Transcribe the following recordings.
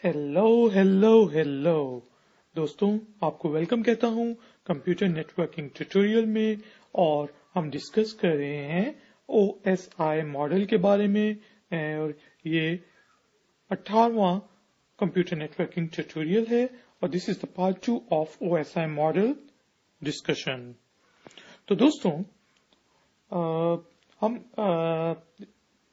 Hello दोस्तों, आपको welcome कहता हूं कंप्यूटर नेटवर्किंग ट्यूटोरियल में। और हम डिस्कस कर रहे हैं OSI मॉडल के बारे में। और ये 18वां कंप्यूटर नेटवर्किंग ट्यूटोरियल है और this is the part 2 of OSI model discussion. तो दोस्तों, हम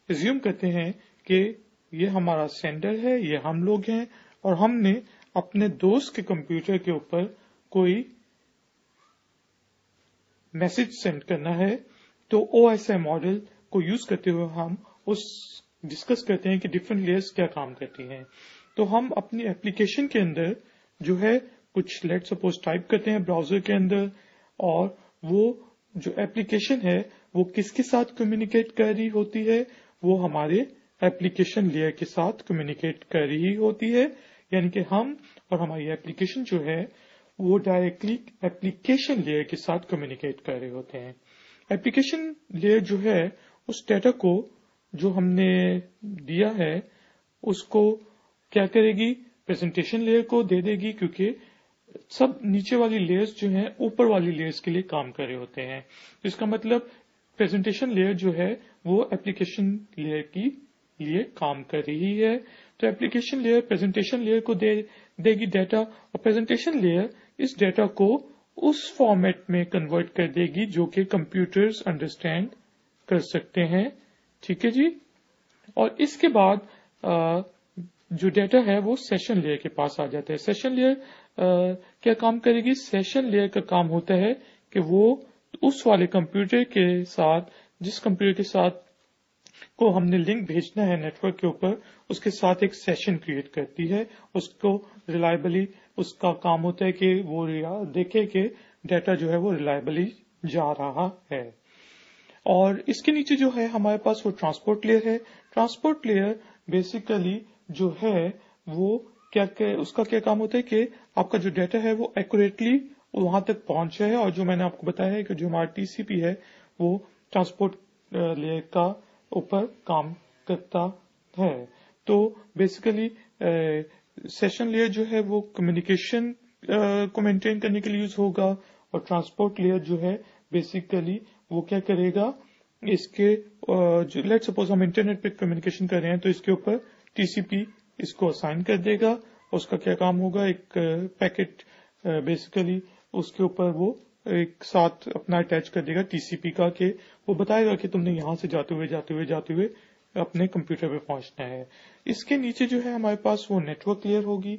रिज्यूम करते हैं कि ये हमारा सेंडर है, ये हम लोग हैं और हमने अपने दोस्त के कंप्यूटर के ऊपर कोई मैसेज सेंड करना है। तो OSI मॉडल को यूज करते हुए हम उस डिस्कस करते हैं कि डिफरेंट लेयर्स क्या काम करती हैं। तो हम अपनी एप्लीकेशन के अंदर जो है कुछ लेट सपोज टाइप करते हैं ब्राउजर के अंदर, और वो जो एप्लीकेशन है वो किसके साथ कम्युनिकेट कर रही होती है, वो हमारे एप्लीकेशन लेयर के साथ कम्युनिकेट कर रही होती है। यानी कि हम और हमारी एप्लीकेशन जो है वो डायरेक्टली एप्लीकेशन लेयर के साथ कम्युनिकेट कर रहे होते हैं। एप्लीकेशन लेयर जो है उस डेटा को जो हमने दिया है उसको क्या करेगी, प्रेजेंटेशन लेयर को दे देगी, क्योंकि सब नीचे वाली लेयर्स जो हैं ऊपर वाली लेयर्स के लिए काम कर रहे होते हैं। तो इसका मतलब प्रेजेंटेशन लेयर जो है वो एप्लीकेशन लेयर की लिए काम कर रही है। तो एप्लीकेशन लेयर प्रेजेंटेशन लेयर को देगी डाटा, और प्रेजेंटेशन लेयर इस डाटा को उस फॉर्मेट में कन्वर्ट कर देगी जो कि कंप्यूटर्स अंडरस्टैंड कर सकते हैं। ठीक है जी। और इसके बाद जो डाटा है वो सेशन लेयर के पास आ जाता है। सेशन लेयर क्या काम करेगी? सेशन लेयर का काम होता है कि वो उस वाले कंप्यूटर के साथ, जिस कंप्यूटर के साथ को हमने लिंक भेजना है नेटवर्क के ऊपर, उसके साथ एक सेशन क्रिएट करती है। उसको रिलायबली उसका काम होता है कि वो देखे कि डाटा जो है वो रिलायबली जा रहा है। और इसके नीचे जो है हमारे पास वो ट्रांसपोर्ट लेयर है। ट्रांसपोर्ट लेयर बेसिकली जो है वो उसका क्या काम होता है कि आपका जो डाटा है वो एक्यूरेटली वहां तक पहुंच जाए। और जो मैंने आपको बताया है कि जो हमारा TCP है वो ट्रांसपोर्ट लेयर का ऊपर काम करता है। तो बेसिकली सेशन लेयर जो है वो कम्युनिकेशन को मेंटेन करने के लिए यूज होगा, और ट्रांसपोर्ट लेयर जो है बेसिकली वो क्या करेगा, इसके जो लेट सपोज हम इंटरनेट पे कम्युनिकेशन कर रहे हैं तो इसके ऊपर TCP इसको असाइन कर देगा। उसका क्या काम होगा, एक पैकेट बेसिकली उसके ऊपर वो एक साथ अपना अटैच कर देगा TCP का, कि वो बताएगा कि तुमने यहां से जाते हुए अपने कंप्यूटर पे पहुंचना है। इसके नीचे जो है हमारे पास वो नेटवर्क लेयर होगी।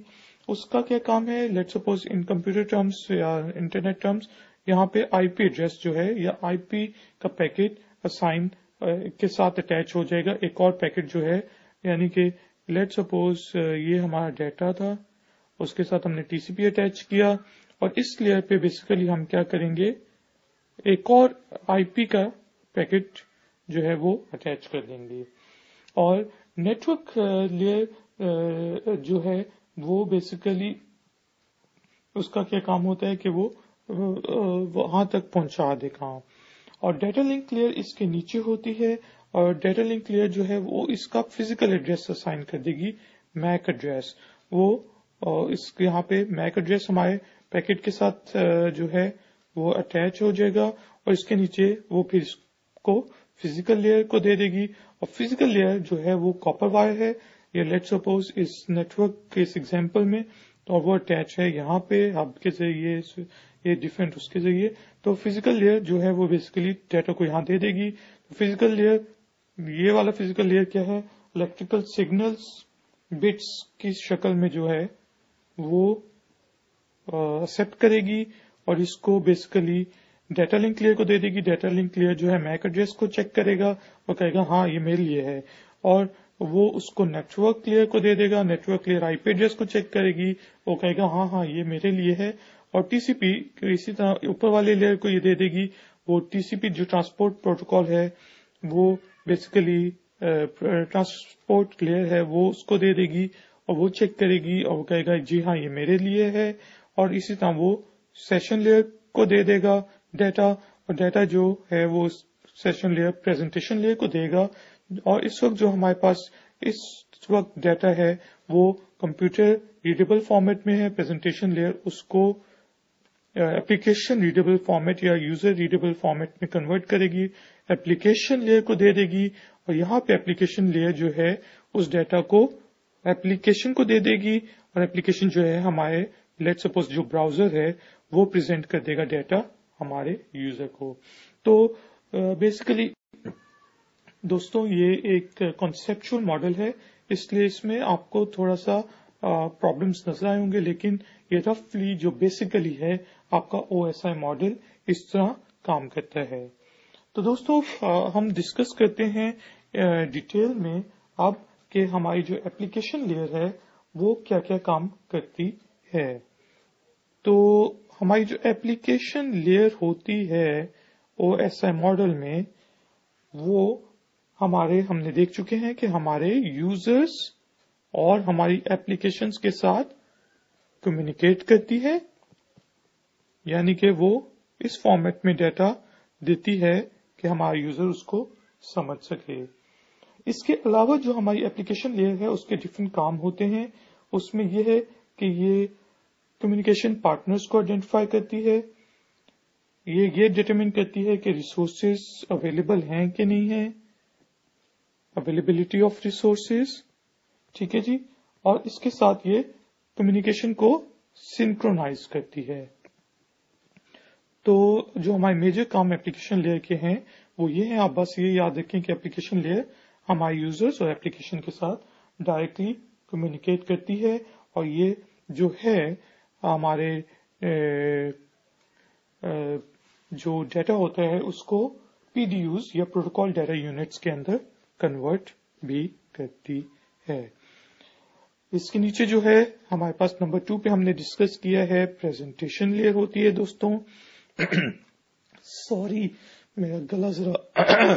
उसका क्या काम है, let suppose in computer terms या इंटरनेट टर्म्स, यहाँ पे IP एड्रेस जो है या IP का पैकेट असाइन के साथ अटैच हो जाएगा एक और पैकेट जो है। यानी कि लेट सपोज ये हमारा डाटा था, उसके साथ हमने TCP अटैच किया, और इस लेयर पे बेसिकली हम क्या करेंगे, एक और IP का पैकेट जो है वो अटैच कर देंगे। और नेटवर्क लेयर जो है वो बेसिकली उसका क्या काम होता है कि वो वहां तक पहुंचा देगा। और डाटा लिंक लेयर इसके नीचे होती है, और डाटा लिंक लेयर जो है वो इसका फिजिकल एड्रेस असाइन कर देगी, मैक एड्रेस। वो इसके यहाँ पे मैक एड्रेस हमारे पैकेट के साथ जो है वो अटैच हो जाएगा, और इसके नीचे वो फिर इसको फिजिकल लेयर को दे देगी। और फिजिकल लेयर जो है वो कॉपर वायर है, या लेट सपोज इस नेटवर्क के इस एग्जांपल में, तो वो अटैच है यहाँ पे हब के जरिए, ये डिफरेंट उसके जरिए। तो फिजिकल लेयर जो है वो बेसिकली डाटा को यहाँ दे देगी। तो फिजिकल लेयर, ये वाला फिजिकल लेयर क्या है, इलेक्ट्रिकल सिग्नल्स बिट्स की शक्ल में जो है वो एक्सेप्ट करेगी, और इसको बेसिकली डाटा लिंक लेयर को दे देगी। डाटा लिंक लेयर जो है मैक एड्रेस को चेक करेगा और कहेगा हाँ ये मेरे लिए है, और वो उसको नेटवर्क लेयर को दे देगा। नेटवर्क लेयर IP एड्रेस को चेक करेगी, वो कहेगा हाँ ये मेरे लिए है। और TCP इसी तरह ऊपर वाले लेयर को ये दे देगी। वो TCP जो ट्रांसपोर्ट प्रोटोकॉल है वो बेसिकली ट्रांसपोर्ट लेयर है वो उसको दे देगी, और वो चेक करेगी और वो कहेगा जी हाँ ये मेरे लिए है। और इसी तरह वो सेशन लेयर को दे देगा डाटा, और डाटा जो है वो सेशन लेयर प्रेजेंटेशन लेयर को देगा। और इस वक्त जो हमारे पास इस वक्त डाटा है वो कंप्यूटर रीडेबल फॉर्मेट में है, प्रेजेंटेशन लेयर उसको एप्लीकेशन रीडेबल फॉर्मेट या यूजर रीडेबल फॉर्मेट में कन्वर्ट करेगी, एप्लीकेशन लेयर को दे देगी, और यहाँ पे एप्लीकेशन लेयर जो है उस डाटा को एप्लीकेशन को दे देगी, और एप्लीकेशन जो है हमारे लेट्स सपोज जो ब्राउजर है वो प्रेजेंट कर देगा डाटा हमारे यूजर को। तो बेसिकली दोस्तों ये एक कॉन्सेप्चुअल मॉडल है, इसलिए इसमें आपको थोड़ा सा प्रॉब्लम्स नजर आए होंगे, लेकिन ये रफली जो बेसिकली है आपका OSI मॉडल इस तरह काम करता है। तो दोस्तों हम डिस्कस करते हैं डिटेल में अब कि हमारी जो एप्लीकेशन लेयर है वो क्या क्या काम करती है। तो हमारी जो एप्लीकेशन लेयर होती है OSI मॉडल में वो हमने देख चुके हैं कि हमारे यूजर्स और हमारी एप्लीकेशंस के साथ कम्युनिकेट करती है, यानी कि वो इस फॉर्मेट में डाटा देती है कि हमारा यूजर उसको समझ सके। इसके अलावा जो हमारी एप्लीकेशन लेयर है उसके डिफरेंट काम होते हैं। उसमें यह है कि ये कम्युनिकेशन पार्टनर्स को आइडेंटिफाई करती है, ये डिटरमिन करती है कि रिसोर्सेज अवेलेबल हैं कि नहीं है, अवेलेबिलिटी ऑफ रिसोर्सेज, ठीक है जी, और इसके साथ ये कम्युनिकेशन को सिंक्रोनाइज करती है। तो जो हमारे मेजर काम एप्लीकेशन लेयर के हैं वो ये है, आप बस ये याद रखें कि एप्लीकेशन लेयर हमारे यूजर्स और एप्लीकेशन के साथ डायरेक्टली कम्युनिकेट करती है, और ये जो है हमारे जो डाटा होता है उसको PDUs या प्रोटोकॉल डाटा यूनिट्स के अंदर कन्वर्ट भी करती है। इसके नीचे जो है हमारे पास नंबर 2 पे हमने डिस्कस किया है प्रेजेंटेशन लेयर होती है दोस्तों। सॉरी मेरा गला जरा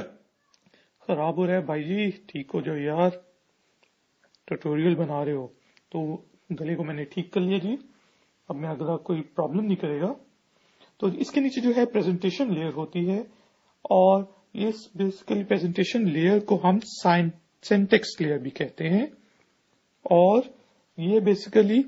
खराब हो रहा है भाई जी, ठीक हो जाओ यार, ट्यूटोरियल बना रहे हो तो गले को मैंने ठीक कर लिया जी, अब मेरा गला कोई प्रॉब्लम नहीं करेगा। तो इसके नीचे जो है प्रेजेंटेशन लेयर होती है, और इस बेसिकली प्रेजेंटेशन लेयर को हम सिंटैक्स लेयर भी कहते हैं, और ये बेसिकली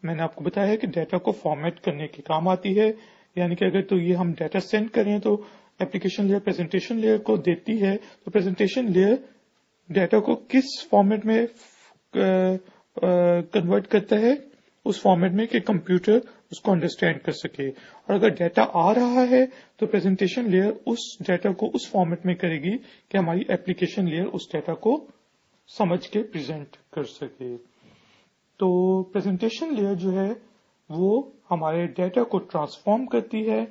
मैंने आपको बताया है कि डाटा को फॉर्मेट करने के काम आती है, यानी कि अगर तो ये हम डाटा सेंड करें तो एप्लीकेशन लेयर प्रेजेंटेशन लेयर को देती है, तो प्रेजेंटेशन लेयर डाटा को किस फॉर्मेट में कन्वर्ट करता है, उस फॉर्मेट में कि कंप्यूटर उसको अंडरस्टैंड कर सके। और अगर डाटा आ रहा है तो प्रेजेंटेशन लेयर उस डाटा को उस फॉर्मेट में करेगी कि हमारी एप्लीकेशन लेयर उस डाटा को समझ के प्रेजेंट कर सके। तो प्रेजेंटेशन लेयर जो है वो हमारे डाटा को ट्रांसफॉर्म करती है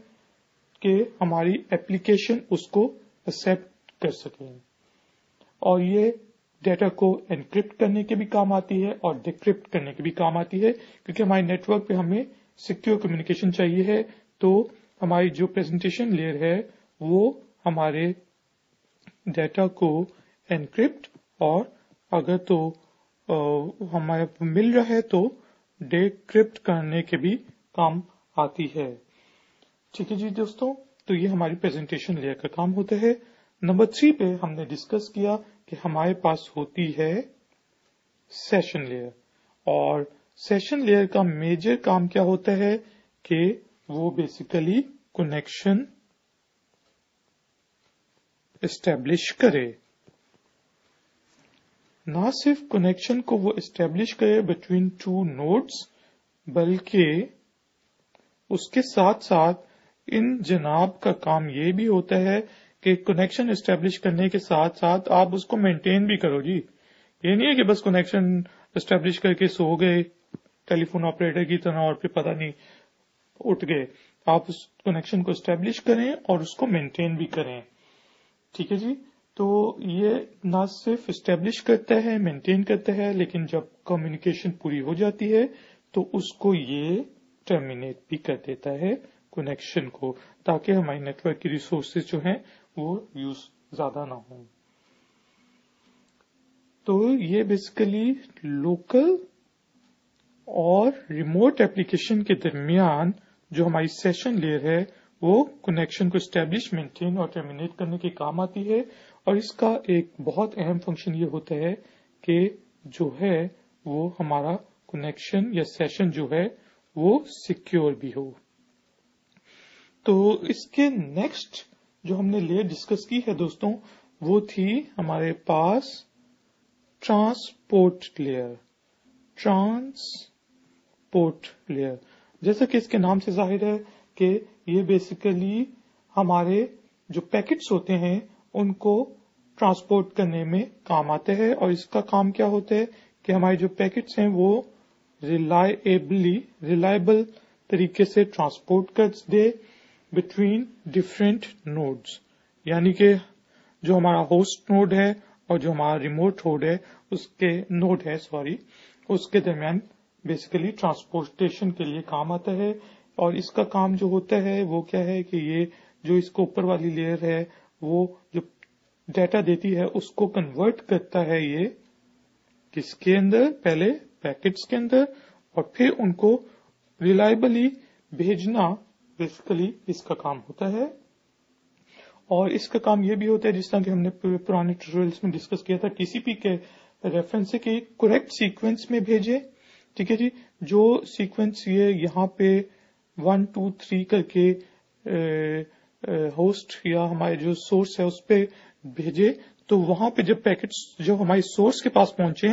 कि हमारी एप्लीकेशन उसको एक्सेप्ट कर सके, और ये डाटा को एनक्रिप्ट करने के भी काम आती है और डिक्रिप्ट करने के भी काम आती है, क्योंकि हमारे नेटवर्क पे हमें सिक्योर कम्युनिकेशन चाहिए है। तो हमारी जो प्रेजेंटेशन लेयर है वो हमारे डाटा को एनक्रिप्ट और अगर तो हमारे मिल रहा है तो डिक्रिप्ट करने के भी काम आती है। ठीक है जी दोस्तों, तो ये हमारी प्रेजेंटेशन लेयर का काम होता है। नंबर 3 पे हमने डिस्कस किया कि हमारे पास होती है सेशन लेयर, और सेशन लेयर का मेजर काम क्या होता है कि वो बेसिकली कनेक्शन एस्टेब्लिश करे। ना सिर्फ कनेक्शन को वो एस्टेब्लिश करे बिटवीन 2 नोड्स, बल्कि उसके साथ साथ इन जनाब का काम ये भी होता है कि कनेक्शन एस्टेब्लिश करने के साथ साथ आप उसको मेंटेन भी करो जी। ये नहीं है कि बस कनेक्शन एस्टेब्लिश करके सो गए टेलीफोन ऑपरेटर की तरह और फिर पता नहीं उठ गए। आप उस कनेक्शन को एस्टेब्लिश करें और उसको मेंटेन भी करें। ठीक है जी, तो ये ना सिर्फ एस्टेब्लिश करता है, मेंटेन करता है, लेकिन जब कम्युनिकेशन पूरी हो जाती है तो उसको ये टर्मिनेट भी कर देता है कनेक्शन को, ताकि हमारे नेटवर्क की रिसोर्सेज जो हैं वो यूज ज्यादा ना हो। तो ये बेसिकली लोकल और रिमोट एप्लीकेशन के दरमियान जो हमारी सेशन लेयर है वो कनेक्शन को एस्टेब्लिश, मेंटेन और टर्मिनेट करने के काम आती है। اور اس کا ایک بہت اہم فنکشن یہ ہوتا ہے کہ جو ہے وہ ہمارا کنیکشن یا سیشن جو ہے وہ سیکیور بھی ہو. تو اس کے نیکسٹ جو ہم نے لیئر ڈسکس کی ہے دوستوں وہ تھی ہمارے پاس ٹرانسپورٹ لیئر. ٹرانسپورٹ لیئر جیسا کہ اس کے نام سے ظاہر ہے کہ یہ بیسیکلی ہمارے جو پیکٹس ہوتے ہیں ان کو ٹرانسپورٹ کرنے میں کام آتے ہیں. اور اس کا کام کیا ہوتا ہے کہ ہمارے جو پیکٹس ہیں وہ ریلائبل طریقے سے ٹرانسپورٹ کر دے بٹوین ڈفرینٹ نوڈز. یعنی کہ جو ہمارا ہوسٹ نوڈ ہے اور جو ہمارا ریموٹ اس کے درمیان بیسیکلی ٹرانسپورٹیشن کے لیے کام آتا ہے. اور اس کا کام جو ہوتا ہے وہ کیا ہے کہ یہ جو اس کو اوپر والی لیئر ہے وہ جو ڈیٹا دیتی ہے اس کو کنورٹ کرتا ہے یہ کس کے اندر، پہلے پیکٹس کے اندر، اور پھر ان کو ریلائبلی بھیجنا بیسیکلی اس کا کام ہوتا ہے. اور اس کا کام یہ بھی ہوتا ہے جس طرح کہ ہم نے پرانے ٹیوٹوریلز میں ڈسکس کیا تھا ٹی سی پی کے ریفرنس سے کہ کریکٹ سیکوینس میں بھیجے. ٹھیک ہے جی، جو سیکوینس یہ یہاں پہ 1 2 3 کر کے ہوسٹ یا ہمارے جو سورس ہے اس پہ بھیجے تو وہاں پہ جب پیکٹس جو ہمارے سورس کے پاس پہنچے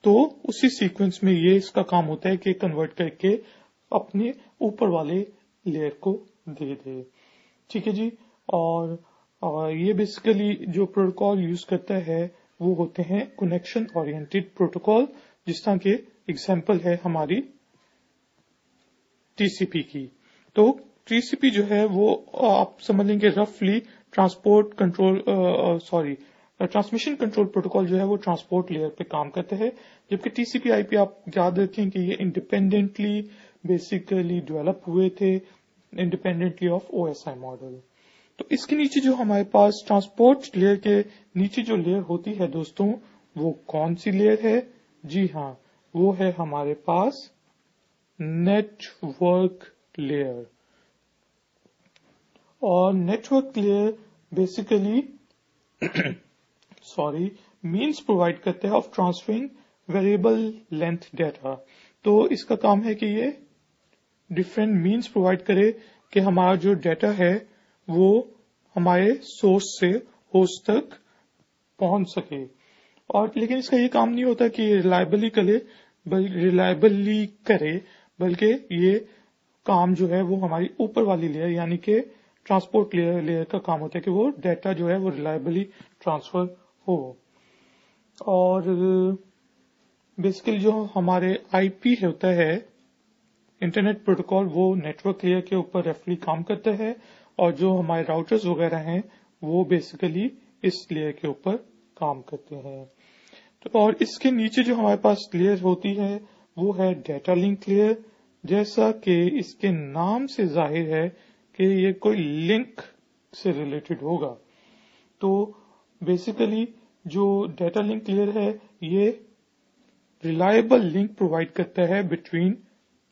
تو اسی سیکوینس میں یہ اس کا کام ہوتا ہے کہ کنورٹ کر کے اپنے اوپر والے لیئر کو دے دے. ٹھیک ہے جی. اور یہ بیسیکلی جو پروٹوکال یوز کرتا ہے وہ ہوتے ہیں کنیکشن اورینٹڈ پروٹوکال، جس طرح کے ایگزامپل ہے ہماری ٹی سی پی کی. تو ٹی سی پی جو ہے وہ آپ سمجھ لیں گے رفلی ٹرانسمیشن کنٹرول پروٹوکال جو ہے وہ ٹرانسپورٹ لیئر پہ کام کرتا ہے، جبکہ ٹی سی پی آئی پی آپ یاد رکھیں کہ یہ انڈیپینڈنٹلی بیسیکلی ڈیولپ ہوئے تھے independently of O S I model. تو اس کے نیچے جو ہمارے پاس ٹرانسپورٹ لیئر کے نیچے جو لیئر ہوتی ہے دوستوں وہ کون سی لیئر ہے؟ جی ہاں، وہ ہے ہمارے پاس نیٹ ورک لیئر. اور network layer basically means provide کرتے ہیں of transferring variable length data. تو اس کا کام ہے کہ یہ ڈفرینٹ مینس پرووائڈ کرے کہ ہمارا جو ڈیٹا ہے وہ ہمارے سورس سے ہوسٹ تک پہنچ سکے. اور لیکن اس کا یہ کام نہیں ہوتا کہ ریلائبلی کرے بلکہ یہ کام جو ہے وہ ہماری اوپر والی لیئر یعنی کہ ٹرانسپورٹ لیئر کا کام ہوتا ہے کہ وہ ڈیٹا جو ہے وہ ریلائبلی ٹرانسفر ہو. اور بیسیکلی جو ہمارے آئی پی ہوتا ہے انٹرنیٹ پروٹوکال وہ نیٹ ورک لیئر کے اوپر ریفلی کام کرتا ہے، اور جو ہمارے راؤٹرز وغیرہ ہیں وہ بیسیکلی اس لیئر کے اوپر کام کرتے ہیں. اور اس کے نیچے جو ہمارے پاس لیئر ہوتی ہے وہ ہے ڈیٹا لنک لیئر. جیسا کہ اس کے نام سے ظاہر ہے کہ یہ کوئی لنک سے ریلیٹڈ ہوگا. تو بیسیکلی جو ڈیٹا لنک لیئر ہے یہ ریلائبل لنک پرووائڈ کرتا ہے between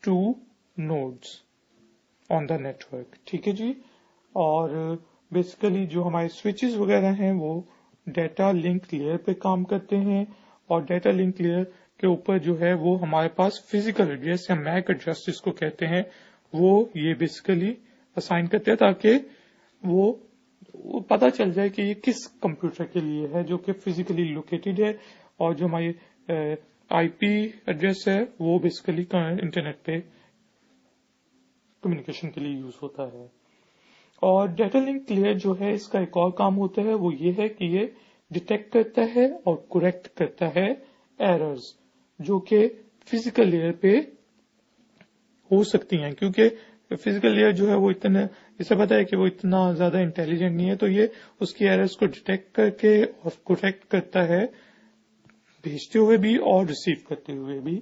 2 nodes on the network. ٹھیک ہے جی. اور بیسیکلی جو ہمارے سوئچز وغیرہ ہیں وہ ڈیٹا لنک لیئر پہ کام کرتے ہیں، اور ڈیٹا لنک لیئر کے اوپر جو ہے وہ ہمارے پاس فزیکل ایڈریس یا میک ایڈریس جس کو کہتے ہیں وہ یہ بیسیکلی اسائن کرتے ہیں تاکہ وہ پتا چل جائے کہ یہ کس کمپیوٹر کے لیے ہے جو کہ فزیکلی لوکیٹڈ ہے، اور جو ہماری آئی پی ایڈریس ہے وہ بیسیکلی انٹرنیٹ پہ کمیونیکیشن کے لیے یوز ہوتا ہے. اور ڈیٹا لنک لیئر جو ہے اس کا ایک اور کام ہوتا ہے وہ یہ ہے کہ یہ ڈیٹیکٹ کرتا ہے اور کریکٹ کرتا ہے ایررز جو کہ فزیکل لیئر پہ ہو سکتی ہیں، کیونکہ فزیکل لیئر جو ہے وہ اتنا اسے پتا ہے کہ وہ اتنا زیادہ انٹیلیجنٹ نہیں ہے، تو یہ اس کی ایررز کو ڈیٹیکٹ کر کے اور کریکٹ کرتا ہے بھیجتے ہوئے بھی اور ریسیو کرتے ہوئے بھی.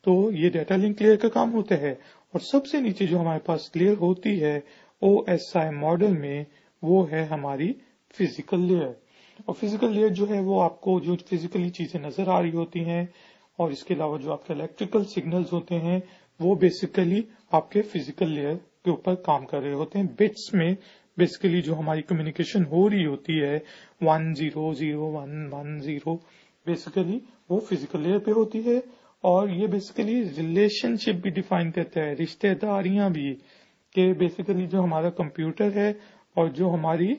تو یہ ڈیٹا لنک لیئر کا کام ہوتا ہے. اور سب سے نیچے جو ہمارے پاس لیئر ہوتی ہے او ایس آئی ماڈل میں وہ ہے ہماری فزیکل لیئر. اور فزیکل لیئر جو ہے وہ آپ کو جو فزیکلی چیزیں نظر آ رہی ہوتی ہیں اور اس کے علاوہ جو آپ کے الیکٹریکل سگنلز ہوتے ہیں وہ بیسیکلی آپ کے فزیکل لیئر کے اوپر کام کر رہے ہوتے ہیں، بٹس میں بیسیکلی جو ہماری کمیونیکیشن ہو رہی ہوتی ہے 100110 بیسیکلی وہ فزیکل لیئر پہ ہوتی ہے. اور یہ بیسیکلی ریلیشن شپ بھی ڈیفائن کرتا ہے, رشتہ داریاں بھی, کہ بیسیکلی جو ہمارا کمپیوٹر ہے اور جو ہماری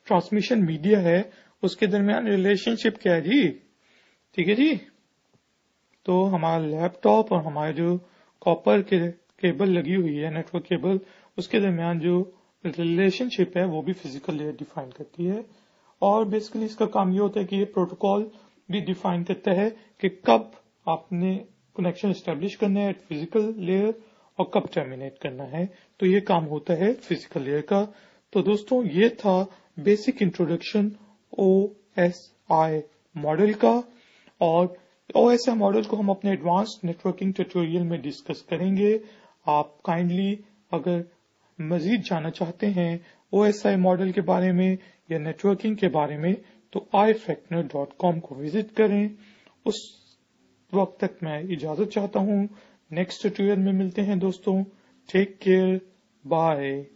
ٹرانسمیشن میڈیا ہے اس کے درمیان ریلیشن شپ کیا ہے جی. ٹھیک ہے جی. تو ہمارا لیپ ٹاپ اور ہمارے جو کاپر کے کیبل لگی ہوئی ہے, نیٹ ورک کیبل, اس کے درمیان جو ریلیشن شپ ہے وہ بھی فزیکل لیئر ڈیفائن کرتی ہے. اور بیسیکلی اس کا کام یہ ہوتا ہے کہ یہ پروٹوکال بھی ڈیفائن کرتا ہے کہ کب آپ نے کنیکشن اسٹیبلش کرنا ہے ایٹ فزیکل لیئر اور کب ٹرمینیٹ کرنا ہے. تو یہ کام ہوتا ہے فزیکل لیئر کا. تو دوستوں یہ تھا بیسک انٹروڈکشن OSI ماڈل کا, اور OSI ماڈل کو ہم اپنے ایڈوانس نیٹورکنگ ٹیوٹوریل میں ڈسکس کریں گے. آپ کائنڈلی اگر مزید جاننا چاہتے ہیں OSI ماڈل کے بارے میں یا نیٹورکنگ کے بارے میں تو ifactner.com کو وزٹ کریں. اس وقت تک میں اجازت چاہتا ہوں. نیکسٹ ٹیوٹوریل میں ملتے ہیں دوستوں. Take care. بائے.